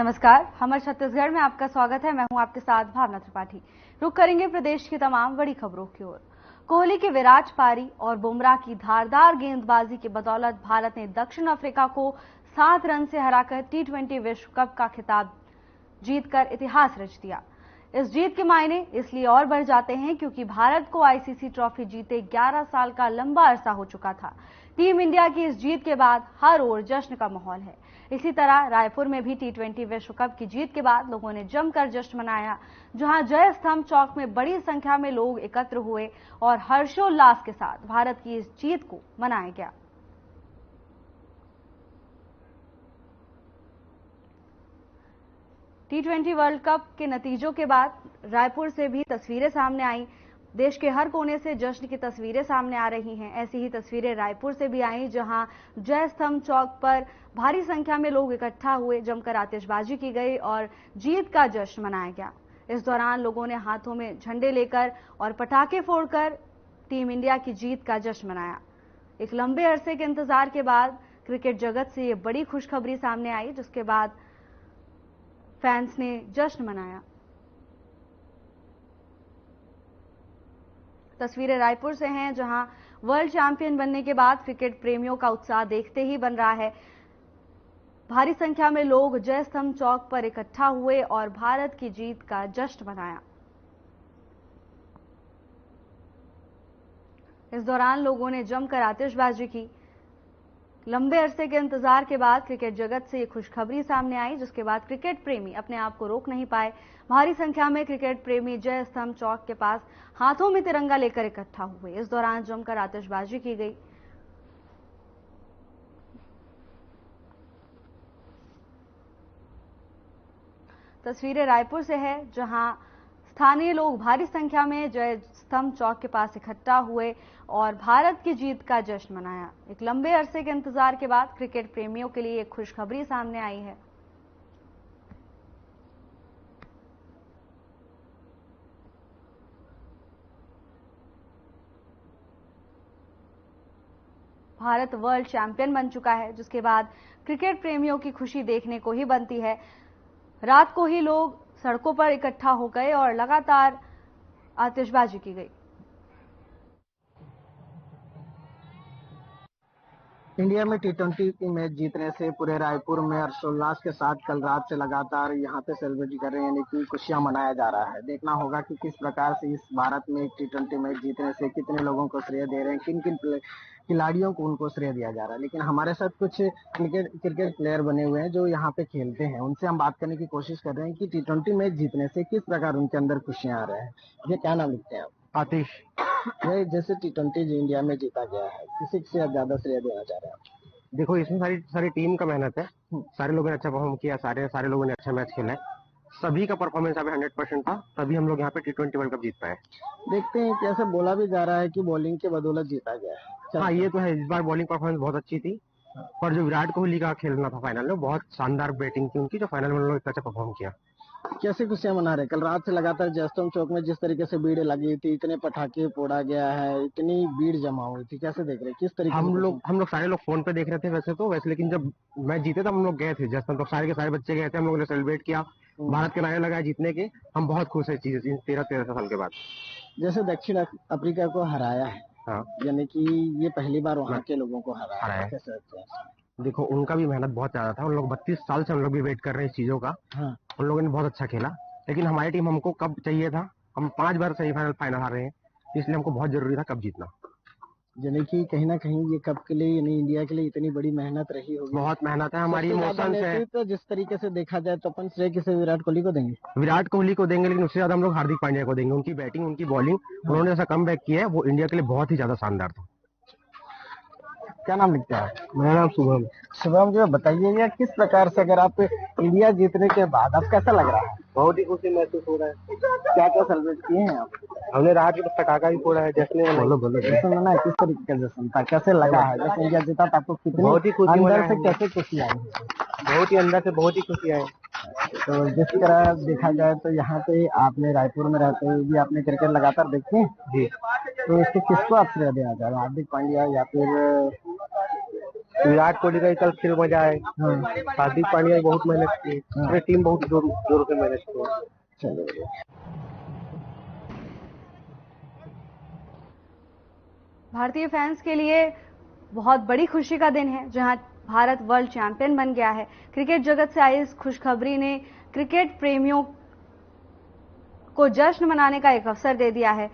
नमस्कार, हमर छत्तीसगढ़ में आपका स्वागत है। मैं हूं आपके साथ भावना त्रिपाठी। रुक करेंगे प्रदेश की तमाम बड़ी खबरों की ओर। कोहली की विराट पारी और बुमराह की धारदार गेंदबाजी की बदौलत भारत ने दक्षिण अफ्रीका को 7 रन से हराकर टी20 विश्व कप का खिताब जीतकर इतिहास रच दिया। इस जीत के मायने इसलिए और बढ़ जाते हैं क्योंकि भारत को आईसीसी ट्रॉफी जीते 11 साल का लंबा अरसा हो चुका था। टीम इंडिया की इस जीत के बाद हर ओर जश्न का माहौल है। इसी तरह रायपुर में भी टी20 विश्व कप की जीत के बाद लोगों ने जमकर जश्न मनाया, जहां जय स्तंभ चौक में बड़ी संख्या में लोग एकत्र हुए और हर्षोल्लास के साथ भारत की इस जीत को मनाया गया। टी20 वर्ल्ड कप के नतीजों के बाद रायपुर से भी तस्वीरें सामने आई। देश के हर कोने से जश्न की तस्वीरें सामने आ रही हैं। ऐसी ही तस्वीरें रायपुर से भी आई, जहां जय स्तंभ चौक पर भारी संख्या में लोग इकट्ठा हुए, जमकर आतिशबाजी की गई और जीत का जश्न मनाया गया। इस दौरान लोगों ने हाथों में झंडे लेकर और पटाखे फोड़कर टीम इंडिया की जीत का जश्न मनाया। एक लंबे अरसे के इंतजार के बाद क्रिकेट जगत से ये बड़ी खुशखबरी सामने आई, जिसके बाद फैंस ने जश्न मनाया। तस्वीरें रायपुर से हैं, जहां वर्ल्ड चैंपियन बनने के बाद क्रिकेट प्रेमियों का उत्साह देखते ही बन रहा है। भारी संख्या में लोग जय स्तंभ चौक पर इकट्ठा हुए और भारत की जीत का जश्न मनाया। इस दौरान लोगों ने जमकर आतिशबाजी की। लंबे अरसे के इंतजार के बाद क्रिकेट जगत से ये खुशखबरी सामने आई, जिसके बाद क्रिकेट प्रेमी अपने आप को रोक नहीं पाए। भारी संख्या में क्रिकेट प्रेमी जय स्तंभ चौक के पास हाथों में तिरंगा लेकर इकट्ठा हुए। इस दौरान जमकर आतिशबाजी की गई। तस्वीरें रायपुर से है, जहां स्थानीय लोग भारी संख्या में जय स्तंभ चौक के पास इकट्ठा हुए और भारत की जीत का जश्न मनाया। एक लंबे अरसे के इंतजार के बाद क्रिकेट प्रेमियों के लिए एक खुशखबरी सामने आई है। भारत वर्ल्ड चैंपियन बन चुका है, जिसके बाद क्रिकेट प्रेमियों की खुशी देखने को ही बनती है। रात को ही लोग सड़कों पर इकट्ठा हो गए और लगातार आतिशबाजी की गई। इंडिया में टी20 की मैच जीतने से पूरे रायपुर में हर्षोल्लास के साथ कल रात से लगातार यहाँ पे सेलिब्रेट कर रहे हैं, यानी कि खुशियां मनाया जा रहा है। देखना होगा कि किस प्रकार से इस भारत में टी20 मैच जीतने से कितने लोगों को श्रेय दे रहे हैं, किन किन खिलाड़ियों को उनको श्रेय दिया जा रहा है। लेकिन हमारे साथ कुछ क्रिकेट प्लेयर बने हुए हैं जो यहाँ पे खेलते हैं, उनसे हम बात करने की कोशिश कर रहे हैं कि टी20 मैच जीतने से किस प्रकार उनके अंदर खुशियां आ रहे हैं। ये क्या नाम लिखते हैं आप? आतिश। ये जैसे टी20 जो इंडिया में जीता गया है, किसी से ज्यादा श्रेय देना चाह रहे हैं? देखो, इसमें सारी टीम का मेहनत है। सारे लोगों ने अच्छा परफॉर्म किया, सारे लोगों ने अच्छा मैच खेला है। सभी का परफॉर्मेंस यहाँ पे 100% था, तभी हम लोग यहाँ पे टी20 वर्ल्ड कप जीत पाए। देखते हैं, कैसे बोला भी जा रहा है कि बॉलिंग के बदौलत जीता गया है। हाँ, ये तो है। इस बार बॉलिंग परफॉर्मेंस बहुत अच्छी थी, पर जो विराट कोहली का खेलना था फाइनल में, बहुत शानदार बैटिंग थी उनकी, जो फाइनल में उन्होंने इतना अच्छा परफॉर्म किया। कैसे खुशियां मना रहे? कल रात से लगातार जय स्तंभ चौक में जिस तरीके से भीड़ लगी थी, इतने पटाखे फोड़ा गया है, इतनी भीड़ जमा हुई थी, कैसे देख रहे? किस तरीके हम लोग सारे लोग फोन पे देख रहे थे वैसे, लेकिन जब मैच जीते तब हम लोग गए थे जय स्तंभ चौक, सारे के सारे बच्चे गए थे, हम लोगों ने सेलिब्रेट किया, भारत के नारे लगाए जीतने के। हम बहुत खुश है चीज 13 साल के बाद। जैसे दक्षिण अफ्रीका को हराया है, हाँ, यानी कि ये पहली बार वहाँ के लोगों को हराया है, कैसे लगता है? देखो, उनका भी मेहनत बहुत ज्यादा था। उन लोग 32 साल से हम लोग भी वेट कर रहे हैं इस चीजों का। हाँ। उन लोगों ने बहुत अच्छा खेला, लेकिन हमारी टीम हमको कब चाहिए था। हम 5 बार सेमीफाइनल फाइनल हार रहे हैं, इसलिए हमको बहुत जरूरी था कब जीतना। यानी कि कहीं ना कहीं ये कप के लिए, यानी इंडिया के लिए इतनी बड़ी मेहनत रही होगी। बहुत मेहनत है, हमारी इमोशंस है। तो जिस तरीके से देखा जाए तो अपन श्रेय किसे विराट कोहली को देंगे? विराट कोहली को देंगे, लेकिन उससे ज्यादा हम लोग हार्दिक पांड्या को देंगे। उनकी बैटिंग, उनकी बॉलिंग, उन्होंने ऐसा कम बैक किया है, वो इंडिया के लिए बहुत ही ज्यादा शानदार था। क्या नाम लिखते हैं? मेरा नाम शुभम। शुभम जी, बताइएगा किस प्रकार से, अगर आप इंडिया जीतने के बाद अब कैसा लग रहा है? बहुत ही खुशी महसूस हो रहा है। क्या क्या सेलिब्रेट किए हैं आप? हमने रात में पटाखा भी फोड़ा है, जश्न मना है। किस तरीके का जश्न था, कैसे लगा है? जैसे इंडिया जीता था, आपको कितनी बहुत ही खुशी अंदर से कैसे खुशी आई? बहुत ही अंदर से बहुत ही खुशी आई। तो जिस तरह देखा जाए तो यहाँ पे आपने रायपुर में रहते हुए भी आपने क्रिकेट लगातार देखते हैं जी, तो इसको किसको आप श्रेय देना चाह रहे हैं? हार्दिक पांड्या या फिर विराट कोहली का कल फिर मजा आए। हार्दिक पांड्या बहुत मेहनत की, पूरी टीम बहुत जोर से मेहनत की। चलिए, भारतीय फैंस के लिए बहुत बड़ी खुशी का दिन है जहां भारत वर्ल्ड चैंपियन बन गया है। क्रिकेट जगत से आई इस खुशखबरी ने क्रिकेट प्रेमियों को जश्न मनाने का एक अवसर दे दिया है।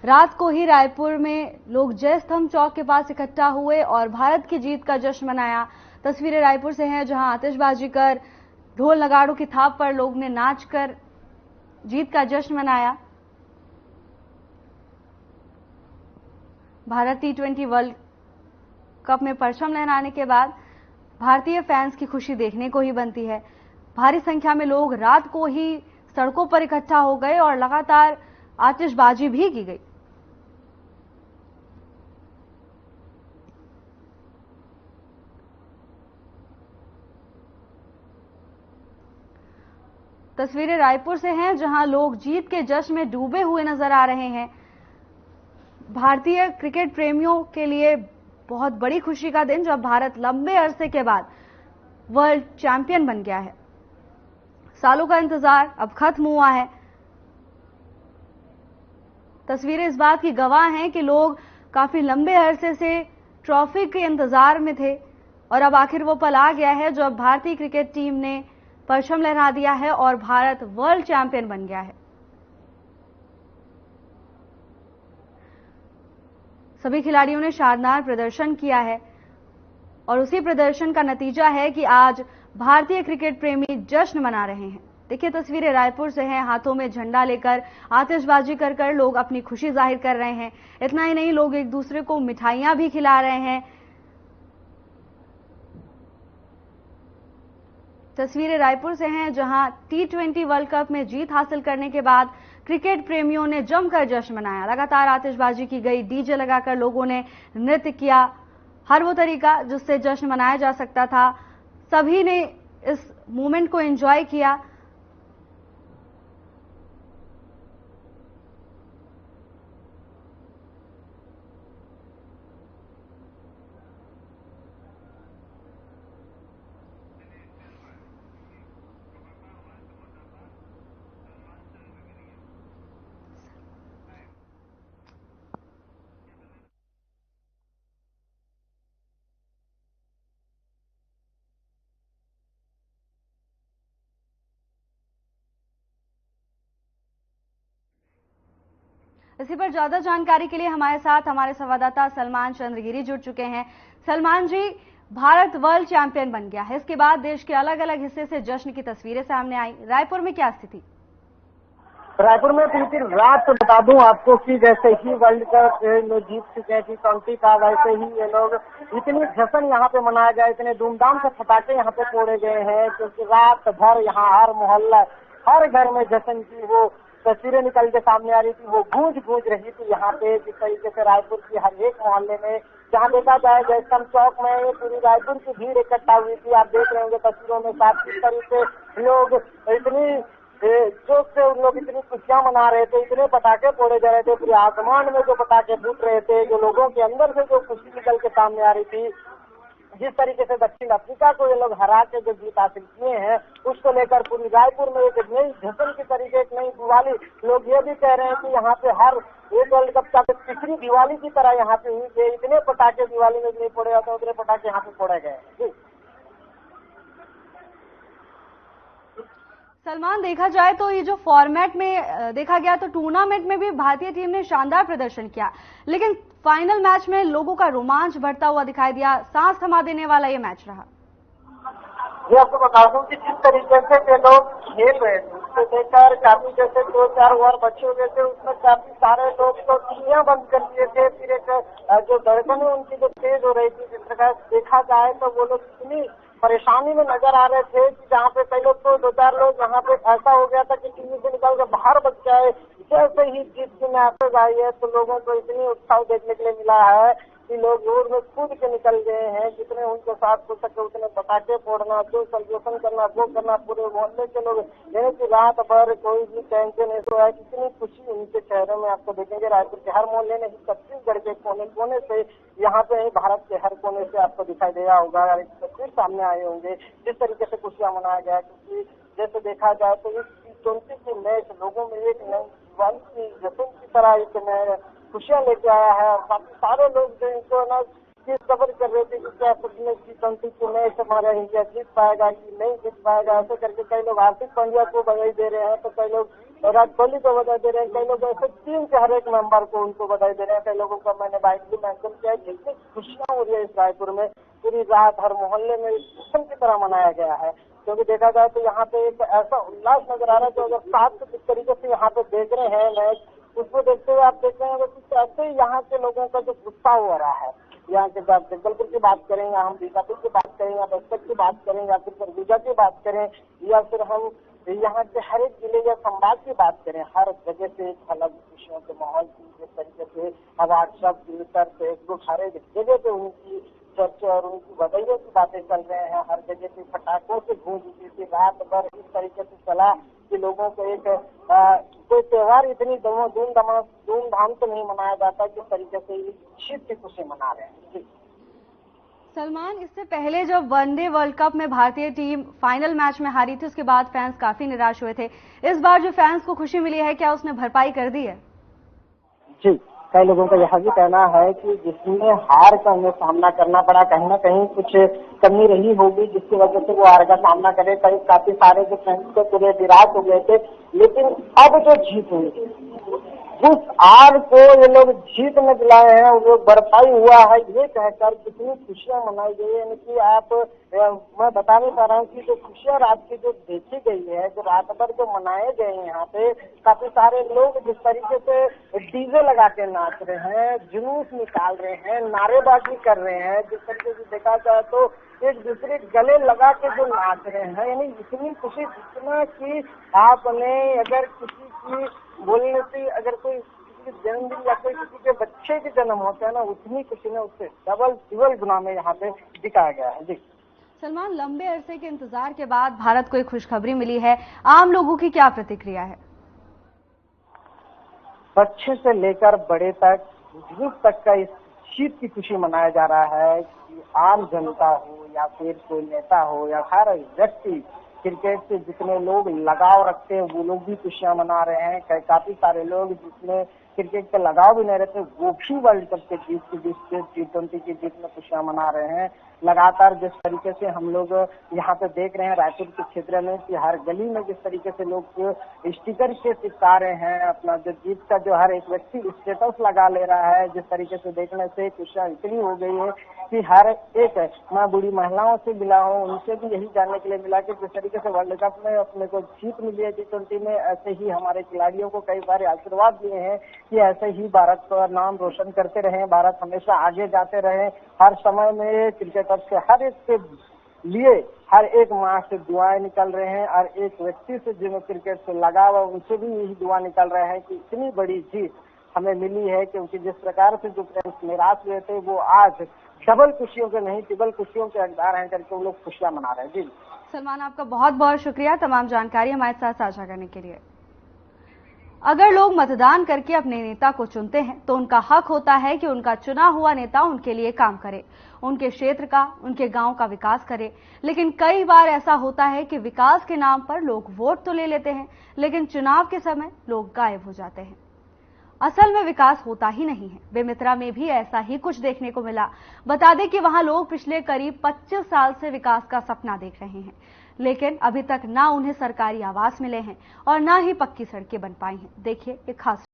रात को ही रायपुर में लोग जय स्तंभ चौक के पास इकट्ठा हुए और भारत की जीत का जश्न मनाया। तस्वीरें रायपुर से हैं जहां आतिशबाजी कर, ढोल नगाड़ों की थाप पर लोग ने नाचकर जीत का जश्न मनाया। भारत T20 वर्ल्ड कप में परचम लहराने के बाद भारतीय फैंस की खुशी देखने को ही बनती है। भारी संख्या में लोग रात को ही सड़कों पर इकट्ठा हो गए और लगातार आतिशबाजी भी की गई। तस्वीरें रायपुर से हैं जहां लोग जीत के जश्न में डूबे हुए नजर आ रहे हैं। भारतीय क्रिकेट प्रेमियों के लिए बहुत बड़ी खुशी का दिन जब भारत लंबे अरसे के बाद वर्ल्ड चैंपियन बन गया है। सालों का इंतजार अब खत्म हुआ है। तस्वीरें इस बात की गवाह हैं कि लोग काफी लंबे अरसे से ट्रॉफी के इंतजार में थे और अब आखिर वो पल आ गया है जब भारतीय क्रिकेट टीम ने परचम लहरा दिया है और भारत वर्ल्ड चैंपियन बन गया है। सभी खिलाड़ियों ने शानदार प्रदर्शन किया है और उसी प्रदर्शन का नतीजा है कि आज भारतीय क्रिकेट प्रेमी जश्न मना रहे हैं। देखिए तस्वीरें रायपुर से हैं, हाथों में झंडा लेकर आतिशबाजी कर लोग अपनी खुशी जाहिर कर रहे हैं। इतना ही नहीं, लोग एक दूसरे को मिठाइयां भी खिला रहे हैं। तस्वीरें रायपुर से हैं जहां T20 वर्ल्ड कप में जीत हासिल करने के बाद क्रिकेट प्रेमियों ने जमकर जश्न मनाया। लगातार आतिशबाजी की गई, डीजे लगाकर लोगों ने नृत्य किया। हर वो तरीका जिससे जश्न मनाया जा सकता था, सभी ने इस मोमेंट को एंजॉय किया। इसी पर ज्यादा जानकारी के लिए हमारे साथ हमारे संवाददाता सलमान चंद्रगिरी जुड़ चुके हैं। सलमान जी, भारत वर्ल्ड चैंपियन बन गया है, इसके बाद देश के अलग अलग हिस्से से जश्न की तस्वीरें सामने आई। रायपुर में क्या स्थिति? रायपुर में बीती रात बता दूं आपको कि जैसे ही वर्ल्ड कप में जीत चुके हैं T20 का, वैसे ही ये लोग इतनी जश्न यहाँ पे मनाया गया, इतने धूमधाम से पटाखे यहाँ पे फोड़े गए हैं क्योंकि रात भर यहाँ हर मोहल्ला, हर घर में जश्न की वो तस्वीरें निकल के सामने आ रही थी। वो गूंज रही थी यहाँ पे, जिस तरीके से रायपुर की हर एक मोहल्ले में, जहाँ देखा जाए जय स्तंभ चौक में पूरी रायपुर की भीड़ इकट्ठा हुई थी। आप देख रहे होंगे तस्वीरों में साफ किस तरीके लोग इतनी जोश से उन लोग इतनी खुशियां मना रहे थे, इतने पटाखे फोड़े जा रहे थे, पूरे आसमान में जो पटाखे फूट रहे थे, जो लोगों के अंदर से जो खुशी निकल के सामने आ रही थी। जिस तरीके से दक्षिण अफ्रीका को ये लोग हरा के जो जीत हासिल किए हैं, उसको लेकर पूरी रायपुर में एक नई जश्न की तरीके, एक नई दिवाली। लोग ये भी कह रहे हैं कि यहाँ पे हर एक वर्ल्ड कप का तीसरी दिवाली की तरह यहाँ पे हुई है। इतने पटाखे दिवाली में नहीं फोड़े जाते, उतने पटाखे यहाँ पे फोड़े गए। सलमान, देखा जाए तो ये जो फॉर्मेट में देखा गया तो टूर्नामेंट में भी भारतीय टीम ने शानदार प्रदर्शन किया, लेकिन फाइनल मैच में लोगों का रोमांच बढ़ता हुआ दिखाई दिया। सांस थमा देने वाला ये मैच रहा। ये आपको बता दूं कि जिस तरीके से ये लोग खेल रहे थे उसको देखकर काफी जैसे 2-4 ओवर बचे हुए थे, उसमें काफी सारे लोग तो टीवियां बंद कर दिए थे। फिर एक जो धड़कन है उनकी जो तेज हो रही थी, जिस प्रकार देखा जाए तो वो लोग इतनी परेशानी में नजर आ रहे थे कि जहाँ पे कई लोग तो 2-4 लोग यहाँ पे ऐसा हो गया था कि टीवी से निकल कर बाहर बच गए। जैसे ही जीत की मैसेज आई है तो लोगों को इतनी उत्साह देखने के लिए मिला है कि कि लोग रोड में कूद के निकल गए हैं, जितने उनके साथ हो सके उतने पटाखे फोड़ना, जो सेलिब्रेशन करना वो करना, पूरे मोहल्ले के लोग, यानी कि रात भर कोई भी चैन से नहीं सोया। कितनी खुशी उनके चेहरे में आपको देखेंगे। रायपुर के हर मोहल्ले नहीं, छत्तीसगढ़ के कोने कोने से, यहाँ पे भारत के हर कोने से आपको दिखाई दिया होगा, एक तस्वीर सामने आए होंगे जिस तरीके से खुशियां मनाया गया। क्योंकि जैसे देखा जाए तो इस T20 की मैच लोगों में एक नई जीवन की जश्न की तरह एक नए खुशियां लेके आया है। और काफी सारे लोग जो इनको ना ये सबर कर रहे थे कि क्या T20 की मैच हमारा इंडिया जीत पाएगा कि नहीं जीत पाएगा। ऐसे करके कई लोग हार्दिक पांड्या को बधाई दे रहे हैं, तो कई लोग विराट कोहली को बधाई दे रहे हैं, कई लोग ऐसे टीम के हर एक मेंबर को उनको बधाई दे रहे हैं। कई लोगों का मैंने बाइक भी मेंशन किया है। जितनी खुशियां हो रही है इस रायपुर में, पूरी रात हर मोहल्ले में जश्न की तरह मनाया गया है। क्योंकि देखा जाए तो यहाँ पे एक ऐसा उल्लास नजर आ रहा है जो अगर साथ जिस तरीके से यहाँ पे देख रहे हैं मैच, उसको देखते हुए आप देख रहे हैं कि ऐसे यहाँ के लोगों का जो गुस्सा हो रहा है। यहाँ के साथ जगदलपुर की बात करें या हम बीजापुर की बात करें या बस्तर की बात करें या फिर सरगुजा की बात करें या फिर हम यहाँ के हर एक जिले या संभाग की बात करें, हर जगह से एक अलग खुशियों के माहौल की जिस तरीके से व्हाट्सएप, ट्विटर, फेसबुक, हर एक जगह पे उनकी चर्चा और उनकी बधाइयों की बातें चल रहे हैं। हर जगह से पटाखों से गूंज उठी थी, रात भर इस तरीके से चला कि लोगों को एक कोई त्योहार इतनी धूमधाम से नहीं मनाया जाता जिस तरीके से जीत की खुशी मना रहे हैं। जी सलमान, इससे पहले जब वनडे वर्ल्ड कप में भारतीय टीम फाइनल मैच में हारी थी, उसके बाद फैंस काफी निराश हुए थे। इस बार जो फैंस को खुशी मिली है, क्या उसने भरपाई कर दी है? जी, कई लोगों का यह भी कहना है कि जिसमें हार का उन्हें सामना करना पड़ा, कहीं ना कहीं कुछ कमी रही होगी जिसकी वजह से वो हार का सामना करे। काफी सारे जो फैंस थे पूरे निराश हो गए थे, लेकिन अब जो जीत हुई उस हार को ये लोग जीत में दिलाए हैं और वो भरपाई हुआ है, ये कहकर कितनी खुशियां मनाई गई है। यानी कि मैं बता नहीं पा रहा हूँ कि जो खुशियां रात की जो देखी गई है, जो रात भर जो मनाए गए हैं यहाँ पे, काफी सारे लोग जिस तरीके से डीजे लगा के नाच रहे हैं, जुलूस निकाल रहे हैं, नारेबाजी कर रहे हैं, जिस तरीके से देखा जाए तो एक दूसरे गले लगा के जो नाच रहे हैं, यानी इतनी खुशी जितना कि आपने अगर किसी की बोलने से अगर कोई किसी के जन्मदिन या कोई किसी के बच्चे के जन्म होता है ना, उतनी खुशी ने उससे डबल गुना में यहाँ पे दिखाया गया है। जी सलमान, लंबे अरसे के इंतजार के बाद भारत को एक खुशखबरी मिली है, आम लोगों की क्या प्रतिक्रिया है? बच्चे से लेकर बड़े तक, बुजुर्ग तक का इस जीत की खुशी मनाया जा रहा है कि आम जनता हो या फिर कोई नेता हो या हर व्यक्ति क्रिकेट से जितने लोग लगाव रखते हैं वो लोग भी खुशियां मना रहे हैं। काफी सारे लोग जिसमें क्रिकेट का लगाव भी नहीं रहते वो भी वर्ल्ड कप के जीत की T20 की जीत में खुशियां मना रहे हैं। लगातार जिस तरीके से हम लोग यहाँ पे देख रहे हैं रायपुर के क्षेत्र में कि हर गली में जिस तरीके से लोग स्टिकर से चिपका रहे हैं, अपना जो जीत का जो हर एक व्यक्ति स्टेटस लगा ले रहा है, जिस तरीके से देखने से खुशियां इतनी हो गई है कि हर एक, मैं बूढ़ी महिलाओं से मिला हूँ, उनसे भी यही जानने के लिए मिला कि जिस तरीके से वर्ल्ड कप में अपने को जीत मिली है T20 में, ऐसे ही हमारे खिलाड़ियों को कई बार आशीर्वाद दिए हैं कि ऐसे ही भारत का नाम रोशन करते रहे, भारत हमेशा आगे जाते रहे। हर समय में क्रिकेटर्स के हर एक के लिए हर एक माह से दुआएं निकल रहे हैं और एक व्यक्ति से जिन्हें क्रिकेट से लगाव है उनसे भी यही दुआ निकल रहे हैं कि इतनी बड़ी जीत हमें मिली है। क्योंकि जिस प्रकार से जो फैंस निराश हुए थे वो आज डबल खुशियों के नहीं ट्रिपल खुशियों के हकदार हैं करके वो लोग खुशियां मना रहे हैं। जी सलमान, आपका बहुत बहुत शुक्रिया तमाम जानकारी हमारे साथ साझा करने के लिए। अगर लोग मतदान करके अपने नेता को चुनते हैं तो उनका हक होता है कि उनका चुना हुआ नेता उनके लिए काम करे, उनके क्षेत्र का, उनके गांव का विकास करे। लेकिन कई बार ऐसा होता है कि विकास के नाम पर लोग वोट तो ले लेते हैं, लेकिन चुनाव के समय लोग गायब हो जाते हैं। असल में विकास होता ही नहीं है। बेमित्रा में भी ऐसा ही कुछ देखने को मिला। बता दें कि वहां लोग पिछले करीब 25 साल से विकास का सपना देख रहे हैं, लेकिन अभी तक ना उन्हें सरकारी आवास मिले हैं और ना ही पक्की सड़कें बन पाई हैं। देखिए एक खास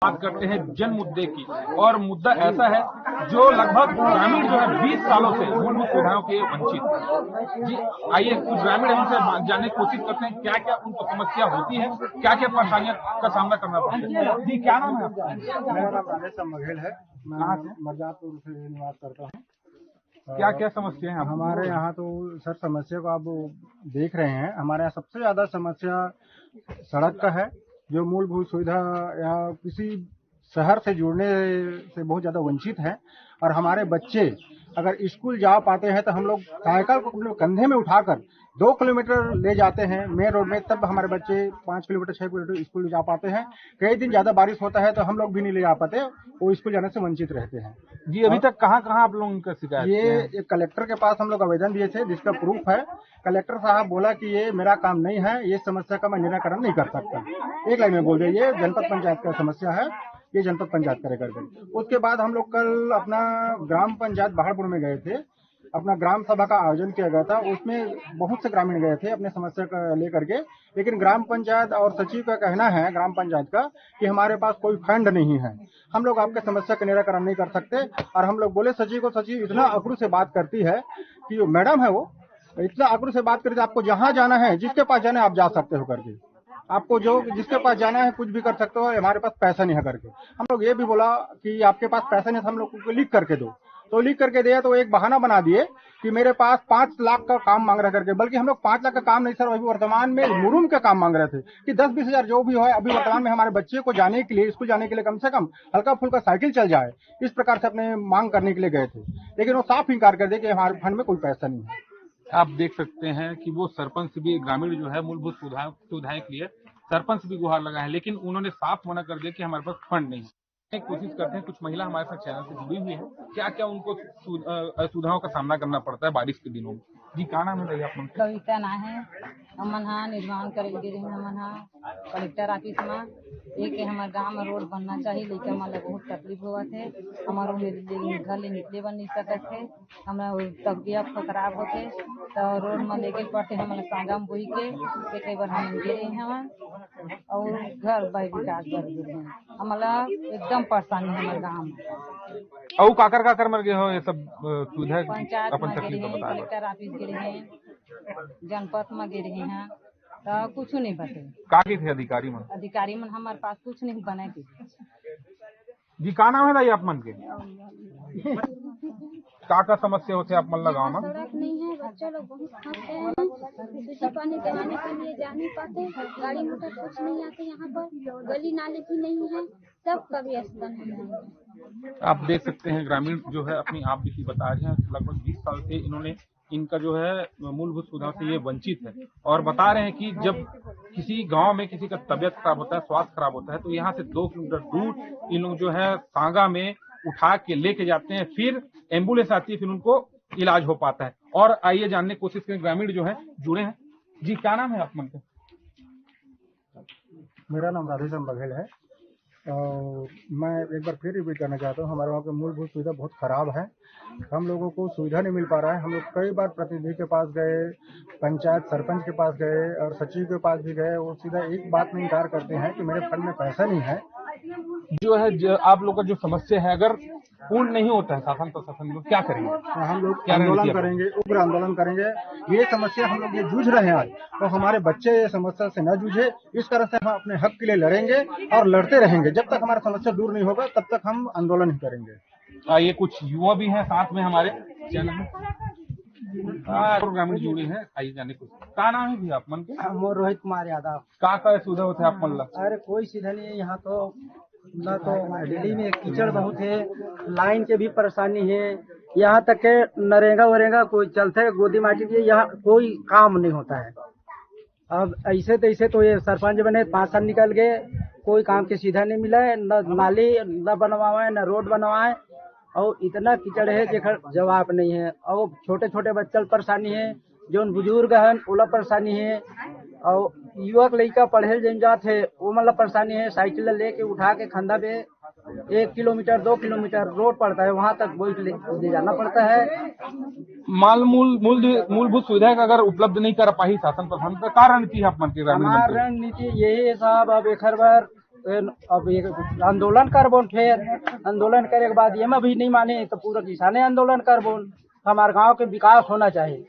बात करते हैं जन मुद्दे की, और मुद्दा ऐसा है जो लगभग ग्रामीण जो है 20 सालों से मूलभूत सुविधाओं के वंचित है। जी आइए कुछ ग्रामीण उनसे जानने की कोशिश करते हैं क्या क्या उनको समस्या होती है, क्या क्या परेशानियों का सामना करना पड़ता है। जी क्या नाम है आपका? मेरा नाम राजेश बघेल है। मैं मिर्जापुर से निवास करता हूँ। क्या क्या समस्या है हमारे यहाँ? तो सर समस्या को आप देख रहे हैं, हमारे यहाँ सबसे ज्यादा समस्या सड़क का है, जो मूलभूत सुविधा या किसी शहर से जुड़ने से बहुत ज्यादा वंचित है। और हमारे बच्चे अगर स्कूल जा पाते हैं तो हम लोग साइकिल को अपने कंधे में उठाकर 2 किलोमीटर ले जाते हैं मेन रोड में, तब हमारे बच्चे 5 किलोमीटर 6 किलोमीटर स्कूल जा पाते हैं। कई दिन ज्यादा बारिश होता है तो हम लोग भी नहीं ले जा पाते, वो स्कूल जाने से वंचित रहते हैं। जी अभी तक कहाँ कहाँ आप लोगों का शिकायत? ये कलेक्टर के पास हम लोग आवेदन दिए थे, जिसका प्रूफ है। कलेक्टर साहब बोला कि ये मेरा काम नहीं है, ये समस्या का मैं निराकरण नहीं कर सकता। एक लाइन में बोल दिया, ये जनपद पंचायत का समस्या है, ये जनपद पंचायत करे करके। उसके बाद हम लोग कल अपना ग्राम पंचायत बहारपुर में गए थे, अपना ग्राम सभा का आयोजन किया गया था। उसमें बहुत से ग्रामीण गए थे अपने समस्या का लेकर के, लेकिन ग्राम पंचायत और सचिव का कहना है ग्राम पंचायत का कि हमारे पास कोई फंड नहीं है, हम लोग आपके समस्या का निराकरण नहीं कर सकते। और हम लोग बोले सचिव को, सचिव इतना अक्रू से बात करती है कि वो मैडम है, वो इतना अक्रू से बात करती है, आपको जहाँ जाना है, जिसके पास जाना है आप जा सकते हो करके, आपको जो जिसके पास जाना है कुछ भी कर सकते हो, हमारे पास पैसा नहीं है करके। हम लोग ये भी बोला कि आपके पास पैसा नहीं है, हम लोग को लिख करके दो, तो लिख करके दिया तो एक बहाना बना दिए कि मेरे पास 5 लाख का काम मांग रहा करके। बल्कि हम लोग 5 लाख का काम नहीं सर, अभी वर्तमान में मुरुम का काम मांग रहे थे कि 10-20 हजार जो भी हो, अभी वर्तमान में हमारे बच्चे को जाने के लिए, स्कूल जाने के लिए कम से कम हल्का फुल्का साइकिल चल जाए, इस प्रकार से अपने मांग करने के लिए गए थे। लेकिन वो साफ इनकार कर दिए कि हमारे फंड में कोई पैसा नहीं है। आप देख सकते हैं कि वो सरपंच भी, ग्रामीण जो है मूलभूत सुविधाएं के लिए सरपंच भी गुहार लगा है, लेकिन उन्होंने साफ मना कर दिया कि हमारे पास फंड नहीं है। कोशिश करते हैं, कुछ महिला हमारे साथ चैनल से जुड़ी हुई है, क्या क्या उनको असुविधाओं का सामना करना पड़ता है बारिश के दिनों में। जी क्या नाम है भैया आप? कविता ना है, हमन हा निर्माण करे गिरे, हमन हा कलेक्टर ऑफिस में एक हमारे गांव में रोड बनना चाहिए, लेकिन हमारे बहुत तकलीफ हुआ थे, हमारे घर ले निकले बन नहीं सकत थे, हमारा तबियत खराब होते तो रोड में लेके पड़ते, हमारे सांगा में बोई के कई बार हम गिरे हैं और घर बाई विकास कर गिरे हैं, हमारा एकदम परेशानी हमारे गाँव में। और काकर मर गए हो ये सब सुविधा पंचायत अपन में गिरे तकलीफ हैं, बता कलेक्टर ऑफिस गिरे हैं, जनपद में गिरे हैं, तो कुछ नहीं बते। काकी थे अधिकारी मन हमारे पास कुछ नहीं बने थे। जी का नाम है भाई आप मन के? का समस्या होते आप मल्ला गाँव में? सड़क नहीं है, बच्चे लोग बहुत फंसते हैं, सूची पानी कराने के लिए जा नहीं पाते, गाड़ी मोटर कुछ नहीं आते, यहाँ पर गली नाले भी नहीं है, सबका व्यवस्था नहीं है। आप देख सकते हैं ग्रामीण जो है अपनी आप बीती बता रहे हैं, लगभग 20 साल से इन्होंने इनका जो है मूलभूत सुविधाओं से ये वंचित है, और बता रहे हैं कि जब किसी गांव में किसी का तबियत खराब होता है, स्वास्थ्य खराब होता है, तो यहाँ से 2 किलोमीटर दूर इन लोग जो है सांगा में उठा के लेके जाते हैं, फिर एम्बुलेंस आती है, फिर उनको इलाज हो पाता है। और आइए जानने की कोशिश करें, ग्रामीण जो है जुड़े हैं। जी क्या नाम है आप मन के? मेरा नाम राजेश बघेल है। और मैं एक बार फिर रिपीट करना चाहता हूँ, हमारे वहाँ पे मूलभूत सुविधा बहुत खराब है, हम लोगों को सुविधा नहीं मिल पा रहा है। हम लोग कई बार प्रतिनिधि के पास गए, पंचायत सरपंच के पास गए और सचिव के पास भी गए, वो सीधा एक बात में इनकार करते हैं कि मेरे फंड में पैसा नहीं है। जो है आप लोग का जो समस्या है, अगर पूर्ण नहीं होता है शासन प्रशासन, क्या करेंगे? हम लोग आंदोलन करेंगे, उग्र आंदोलन करेंगे। ये समस्या हम लोग ये जूझ रहे हैं आज, तो हमारे बच्चे ये समस्या से न जूझे, इस तरह से हम अपने हक के लिए लड़ेंगे और लड़ते रहेंगे। जब तक हमारा समस्या दूर नहीं होगा तब तक हम आंदोलन ही करेंगे। ये कुछ युवा भी हैं साथ में हमारे चैनल में, ग्रामीण जुड़े हैं, आइए जाने को। क्या नाम है भैया आप मन के? रोहित कुमार यादव। का सुविधा होते आप मन? अरे कोई सीधा नहीं है यहाँ, तो न तो दिल्ली में कीचड़ बहुत है, लाइन के भी परेशानी है, यहाँ तक के नरेगा वरेगा कोई चलते गोदी माटी की, यहाँ कोई काम नहीं होता है। अब ऐसे तैसे तो ये सरपंच बने 5 साल निकल गए, कोई काम के सीधा नहीं मिला है, न नाली न बनवाए न रोड बनवाए, और इतना कीचड़ है जेकर जवाब नहीं है। और छोटे छोटे बच्चल परेशानी है, जो बुजुर्ग है ओला परेशानी है, और युवक लड़का पढ़े जन जात है वो मतलब परेशानी है। साइकिल लेके उठा के खंदा पे 1 किलोमीटर 2 किलोमीटर रोड पड़ता है, वहाँ तक बोझ ले जाना पड़ता है। मूलभूत सुविधा का अगर उपलब्ध नहीं कर पाई शासन प्रशासन का कारण की है आप मन के? हमारा रणनीति यही है साहब, अब एक बार अब ये आंदोलन करबोन, फिर आंदोलन करे के बाद ये में भी नहीं माने तो पूरा किसाने आंदोलन करबोन। हमारे गांव के विकास होना चाहिए।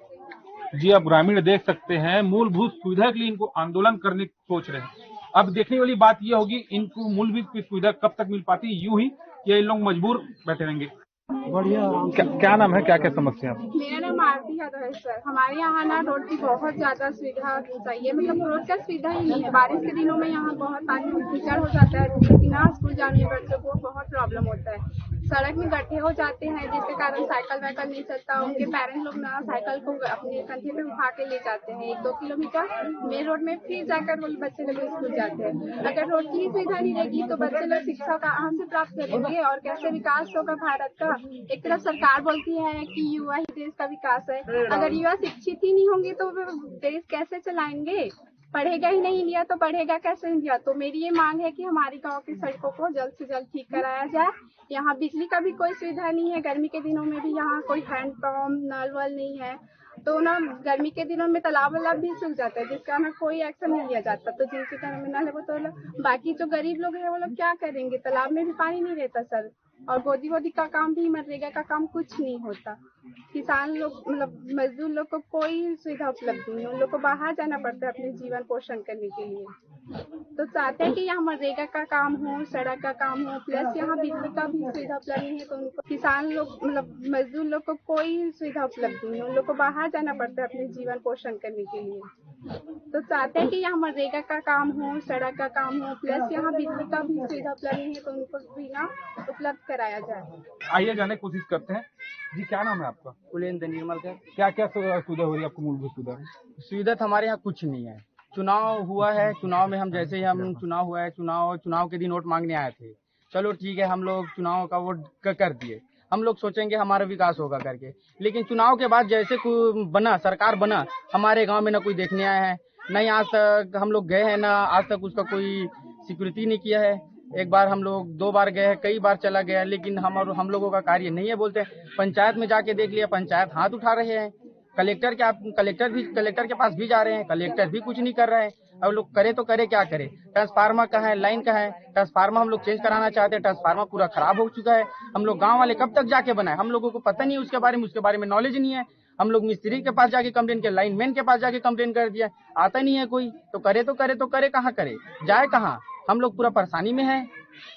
जी, आप ग्रामीण देख सकते हैं, मूलभूत सुविधा के लिए इनको आंदोलन करने की सोच रहे हैं। अब देखने वाली बात यह होगी इनको मूलभूत सुविधा कब तक मिल पाती है, यूं ही ये इन लोग मजबूर बैठे रहेंगे। क्या नाम है, क्या क्या समस्या है? मेरा नाम आरती यादव है सर। हमारे यहाँ ना रोड की बहुत ज्यादा सुविधा चाहिए, मतलब रोड का सुविधा ही नहीं है। बारिश के दिनों में यहाँ बहुत पानी कीचड़ हो जाता है, जिससे कि ना स्कूल जाने बच्चों को बहुत प्रॉब्लम होता है। सड़क में गड्ढे हो जाते हैं, जिसके कारण साइकिल वाइकल नहीं चलता। उनके पेरेंट्स लोग ना साइकिल को अपने कंधे पे उठा के ले जाते हैं 1-2 किलोमीटर मेन रोड में, फिर जाकर वो बच्चे लोग स्कूल जाते हैं। अगर रोड की सुविधा नहीं रहेगी तो बच्चे लोग शिक्षा कहाँ से प्राप्त करेंगे और कैसे विकास होगा भारत का। एक तरफ सरकार बोलती है कि युवा ही देश का विकास है, अगर युवा शिक्षित ही नहीं होंगे तो देश कैसे चलाएंगे? पढ़ेगा ही नहीं इंडिया तो बढ़ेगा कैसे इंडिया? तो मेरी ये मांग है कि हमारी गांव की सड़कों को जल्द से जल्द ठीक कराया जाए। यहाँ बिजली का भी कोई सुविधा नहीं है, गर्मी के दिनों में भी यहाँ कोई हैंडपंप नल वल नहीं है, तो ना गर्मी के दिनों में तालाब वालाब भी सूख जाता है, जिसका ना कोई एक्शन नहीं लिया जाता। तो जिनके घर में नल है वो तो बाकी जो गरीब लोग हैं वो लोग क्या करेंगे? तालाब में भी पानी नहीं रहता सर, और गोदी वोदी का काम भी, मनरेगा का काम कुछ नहीं होता। किसान लोग मतलब मजदूर लोग को कोई सुविधा उपलब्ध नहीं है, उन लोग को बाहर जाना पड़ता है अपने जीवन पोषण करने के लिए। तो चाहते हैं कि यहाँ मनरेगा का काम हो, सड़क का काम हो, प्लस यहाँ बिजली का भी सुविधा उपलब्ध नहीं है, तो उनको किसान लोग मतलब मजदूर लोग को कोई सुविधा उपलब्ध नहीं है, उन लोग को बाहर जाना पड़ता है अपने जीवन पोषण करने के लिए। तो चाहते हैं कि यहाँ मनरेगा का काम हो, सड़क का काम हो, प्लस यहाँ बिजली का भी सुविधा उपलब्ध नहीं है, तो उनको भी ना उपलब्ध कराया जाए। आइए जाने की कोशिश करते हैं। जी, क्या नाम है आपका? कुलेंद्र निर्मल का। क्या क्या सुविधा हो रही है आपको मूलभूत सुविधा? सुविधा तो हमारे यहाँ कुछ नहीं है। चुनाव हुआ है, चुनाव में हम जैसे ही हम चुनाव हुआ है, चुनाव के दिन वोट मांगने आए थे। चलो ठीक है, हम लोग चुनाव का वोट कर दिए। हम लोग सोचेंगे हमारा विकास होगा करके, लेकिन चुनाव के बाद जैसे बना सरकार बना, हमारे गांव में न कोई देखने आया है, नहीं आज तक हम लोग गए हैं, ना आज तक उसका कोई सिक्योरिटी नहीं किया है। एक बार हम लोग 2 बार गए हैं, कई बार चला गया, लेकिन हम लोगों का कार्य नहीं है बोलते हैं। पंचायत में जाके देख लिया, पंचायत हाथ उठा रहे हैं। कलेक्टर के पास भी जा रहे हैं, कलेक्टर भी कुछ नहीं कर रहे हैं। अब लोग करे तो करे क्या करे? ट्रांसफार्मर कहाँ है, लाइन कहाँ है? ट्रांसफार्मर हम लोग चेंज कराना चाहते हैं, ट्रांसफार्मर पूरा खराब हो चुका है। हम लोग गांव वाले कब तक जाके बनाए? हम लोगों को पता नहीं है उसके बारे में नॉलेज नहीं है। हम लोग मिस्त्री के पास जाके कंप्लेन किया, लाइनमैन के पास जाके कंप्लेन कर दिया, आता नहीं है कोई। तो करे कहाँ करे, जाए कहाँ? हम लोग पूरा परेशानी में है।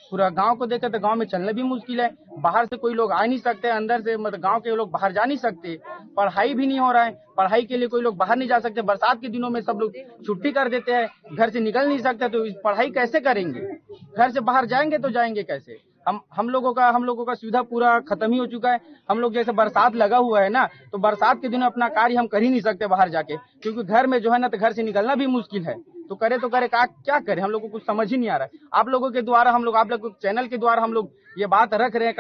पूरा गांव को देखे तो गांव में चलना भी मुश्किल है, बाहर से कोई लोग आ नहीं सकते, अंदर से मतलब गांव के लोग बाहर जा नहीं सकते। पढ़ाई भी नहीं हो रहा है, पढ़ाई के लिए कोई लोग बाहर नहीं जा सकते। बरसात के दिनों में सब लोग छुट्टी कर देते हैं, घर से निकल नहीं सकते, तो पढ़ाई कैसे करेंगे? घर से बाहर जाएंगे तो जाएंगे कैसे? हम लोगों का सुविधा पूरा खत्म ही हो चुका है। हम लोग जैसे बरसात लगा हुआ है ना, तो बरसात के दिन अपना कार्य हम कर ही नहीं सकते बाहर जाके, क्योंकि घर में जो है ना, तो घर से निकलना भी मुश्किल है। तो करे क्या करे? हम लोग को कुछ समझ ही नहीं आ रहा है। आप लोगों के द्वारा आप लोग चैनल के द्वारा हम लोग ये बात रख रहे हैं,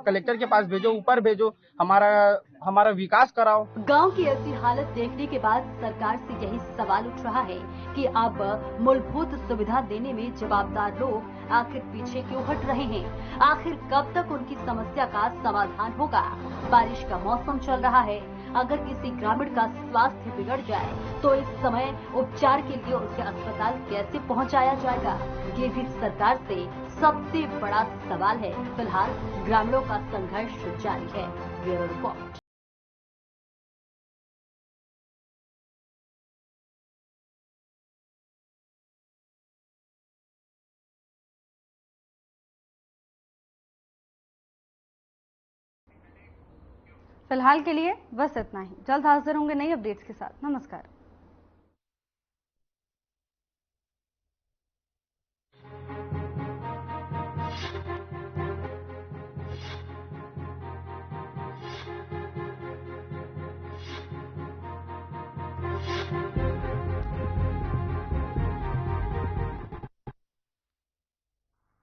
कलेक्टर के पास भेजो, ऊपर भेजो, हमारा विकास कराओ। गांव की ऐसी हालत देखने के बाद सरकार से यही सवाल उठ रहा है कि अब मूलभूत सुविधा देने में जवाबदार लोग आखिर पीछे क्यों हट रहे हैं? आखिर कब तक उनकी समस्या का समाधान होगा? बारिश का मौसम चल रहा है, अगर किसी ग्रामीण का स्वास्थ्य बिगड़ जाए तो इस समय उपचार के लिए उसे अस्पताल कैसे पहुंचाया जाएगा? ये भी सरकार से सबसे बड़ा सवाल है। फिलहाल ग्रामीणों का संघर्ष जारी है। Bureau report. फिलहाल के लिए बस इतना ही। जल्द हाजिर होंगे नई अपडेट्स के साथ। नमस्कार।